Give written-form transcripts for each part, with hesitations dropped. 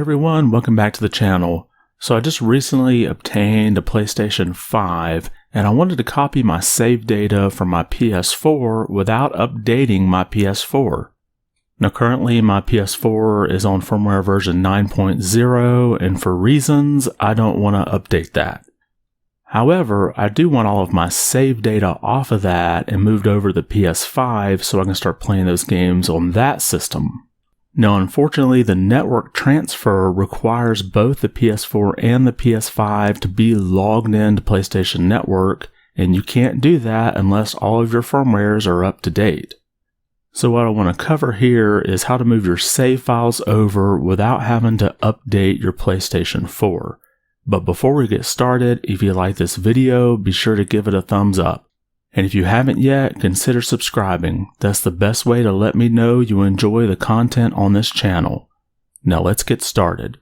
everyone, welcome back to the channel. So I just recently obtained a PlayStation 5 and I wanted to copy my save data from my PS4 without updating my PS4. Now currently my PS4 is on firmware version 9.0 and for reasons I don't want to update that. However, I do want all of my save data off of that and moved over to the PS5 so I can start playing those games on that system. Now, unfortunately, the network transfer requires both the PS4 and the PS5 to be logged into PlayStation Network, and you can't do that unless all of your firmwares are up to date. So what I want to cover here is how to move your save files over without having to update your PlayStation 4. But before we get started, if you like this video, be sure to give it a thumbs up. And if you haven't yet, consider subscribing. That's the best way to let me know you enjoy the content on this channel. Now let's get started.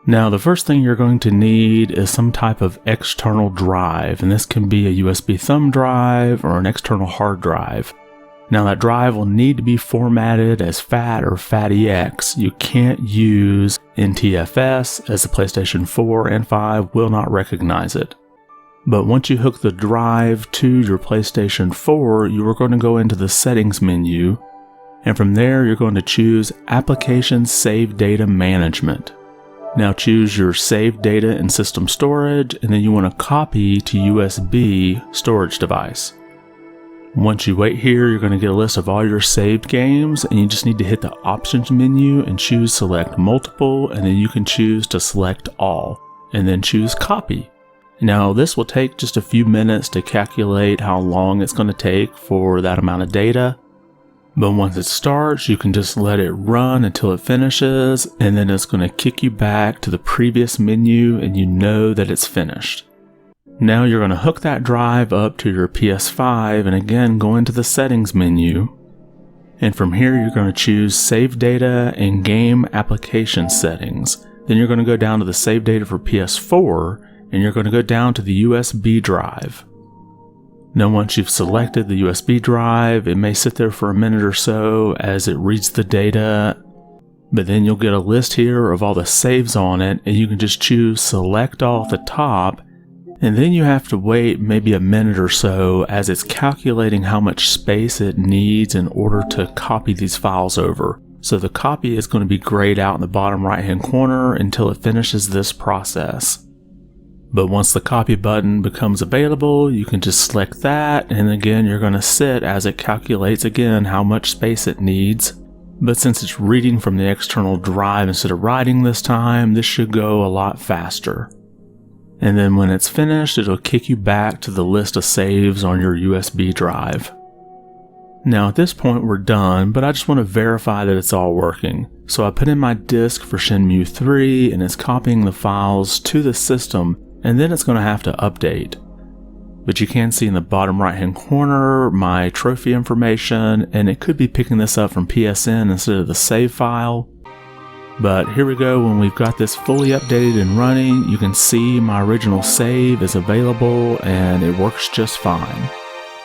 Now the first thing you're going to need is some type of external drive, and this can be a USB thumb drive or an external hard drive. Now that drive will need to be formatted as FAT or FATEX. You can't use NTFS as the PlayStation 4 and 5 will not recognize it. But once you hook the drive to your PlayStation 4, you are going to go into the settings menu, and from there you're going to choose Application Save Data Management. Now choose your save data and system storage, and then you want to copy to USB storage device. Once you wait here, you're going to get a list of all your saved games, and you just need to hit the options menu and choose select multiple, and then you can choose to select all, and then choose copy. Now this will take just a few minutes to calculate how long it's going to take for that amount of data. But once it starts, you can just let it run until it finishes, and then it's going to kick you back to the previous menu and you know that it's finished. Now you're going to hook that drive up to your PS5 and again go into the settings menu. And from here you're going to choose Save Data and Game Application Settings. Then you're going to go down to the Save Data for PS4 and you're going to go down to the USB drive. Now once you've selected the USB drive, it may sit there for a minute or so as it reads the data, but then you'll get a list here of all the saves on it and you can just choose Select All at the top, and then you have to wait maybe a minute or so as it's calculating how much space it needs in order to copy these files over. So the copy is going to be grayed out in the bottom right hand corner until it finishes this process. But once the copy button becomes available, you can just select that, and again you're going to sit as it calculates again how much space it needs. But since it's reading from the external drive instead of writing this time, this should go a lot faster. And then when it's finished, it'll kick you back to the list of saves on your USB drive. Now at this point we're done, but I just want to verify that it's all working. So I put in my disk for Shenmue 3 and it's copying the files to the system, and then it's going to have to update. But you can see in the bottom right hand corner my trophy information, and it could be picking this up from PSN instead of the save file. But here we go. When we've got this fully updated and running, you can see my original save is available and it works just fine.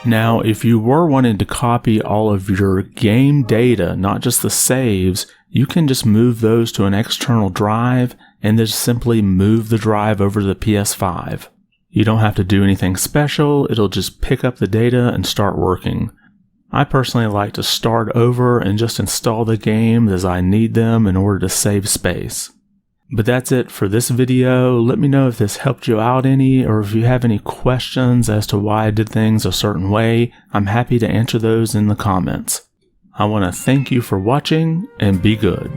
Now if you were wanting to copy all of your game data, not just the saves, you can just move those to an external drive and just simply move the drive over to the PS5. You don't have to do anything special, it'll just pick up the data and start working. I personally like to start over and just install the games as I need them in order to save space. But that's it for this video. Let me know if this helped you out any, or if you have any questions as to why I did things a certain way. I'm happy to answer those in the comments. I want to thank you for watching and be good.